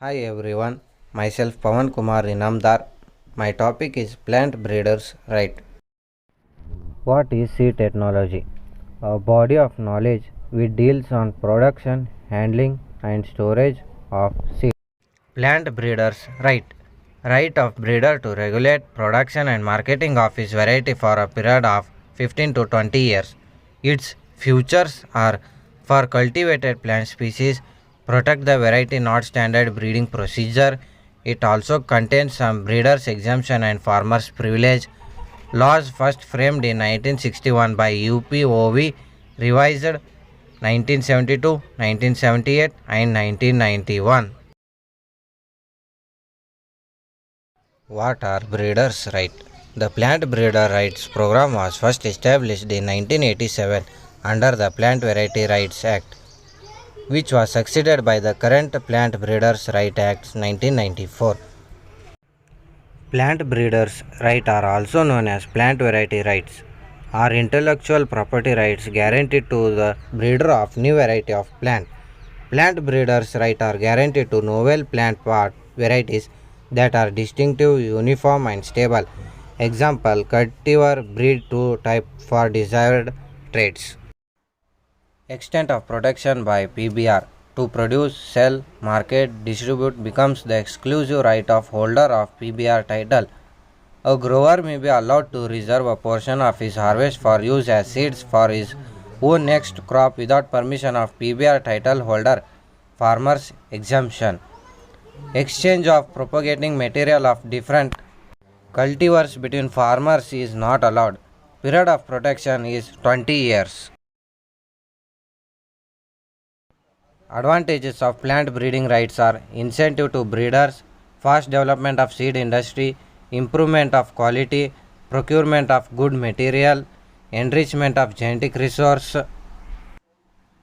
Hi everyone, myself Pawan Kumar Inamdar. My topic is plant breeders right. What is seed technology? A body of knowledge which deals on production, handling and storage of seed. Plant breeders right. Right of breeder to regulate production and marketing of his variety for a period of 15 to 20 years. Its features are for cultivated plant species, protect the variety not standard breeding procedure. It also contains some breeders exemption and farmers privilege. Laws first framed in 1961 by UPOV, revised 1972, 1978 and 1991. What are breeders' rights? The Plant Breeder Rights Program was first established in 1987 under the Plant Variety Rights Act, which was succeeded by the current Plant Breeders' Right Act 1994. Plant breeders' rights are also known as plant variety rights, are intellectual property rights guaranteed to the breeder of new variety of plant. Plant breeders' rights are guaranteed to novel plant part varieties that are distinctive, uniform, and stable. Example: cultivar breed to type for desired traits. Extent of protection by PBR to produce, sell, market, distribute becomes the exclusive right of holder of PBR title. A grower may be allowed to reserve a portion of his harvest for use as seeds for his own next crop without permission of PBR title holder. Farmers exemption. Exchange of propagating material of different cultivars between farmers is not allowed. Period of protection is 20 years. Advantages of plant breeding rights are incentive to breeders, fast development of seed industry, improvement of quality, procurement of good material, enrichment of genetic resource,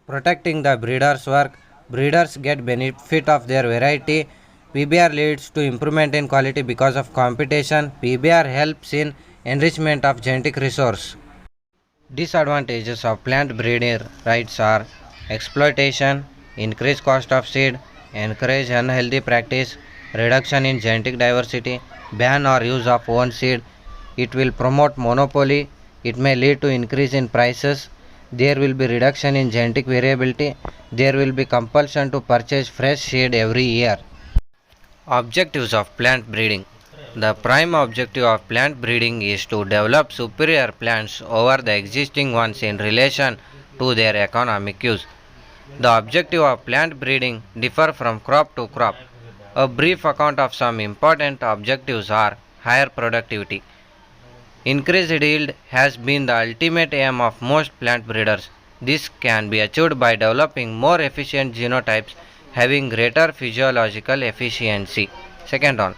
protecting the breeders' work. Breeders get benefit of their variety. PBR leads to improvement in quality because of competition. PBR helps in enrichment of genetic resource. Disadvantages of plant breeding rights are exploitation, increased cost of seed, encourage unhealthy practice, reduction in genetic diversity, ban or use of own seed. It will promote monopoly. It may lead to increase in prices. There will be reduction in genetic variability. There will be compulsion to purchase fresh seed every year. Objectives of plant breeding. The prime objective of plant breeding is to develop superior plants over the existing ones in relation to their economic use. The objective of plant breeding differ from crop to crop. A brief account of some important objectives are higher productivity. Increased yield has been the ultimate aim of most plant breeders. This can be achieved by developing more efficient genotypes having greater physiological efficiency. Second one,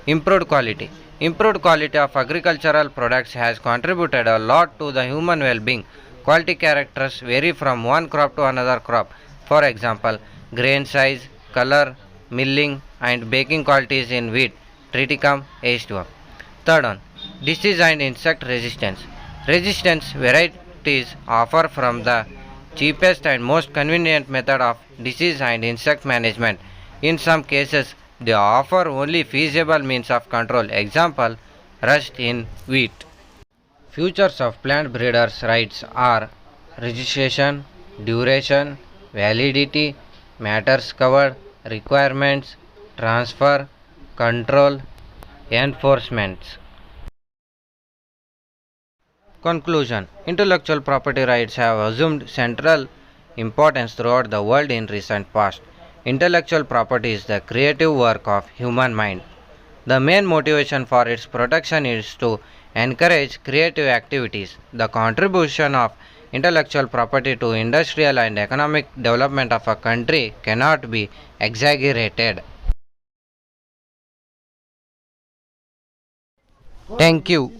improved quality. Improved quality of agricultural products has contributed a lot to the human well-being. Quality characters vary from one crop to another crop. For example, grain size, color, milling and baking qualities in wheat, triticum, H2. Third one, disease and insect resistance. Resistance varieties offer from the cheapest and most convenient method of disease and insect management. In some cases, they offer only feasible means of control. Example, rust in wheat. Features of plant breeders' rights are registration, duration, validity, matters covered, requirements, transfer, control, enforcements. Conclusion. Intellectual property rights have assumed central importance throughout the world in recent past. Intellectual property is the creative work of human mind. The main motivation for its protection is to encourage creative activities. The contribution of intellectual property to industrial and economic development of a country cannot be exaggerated. Thank you.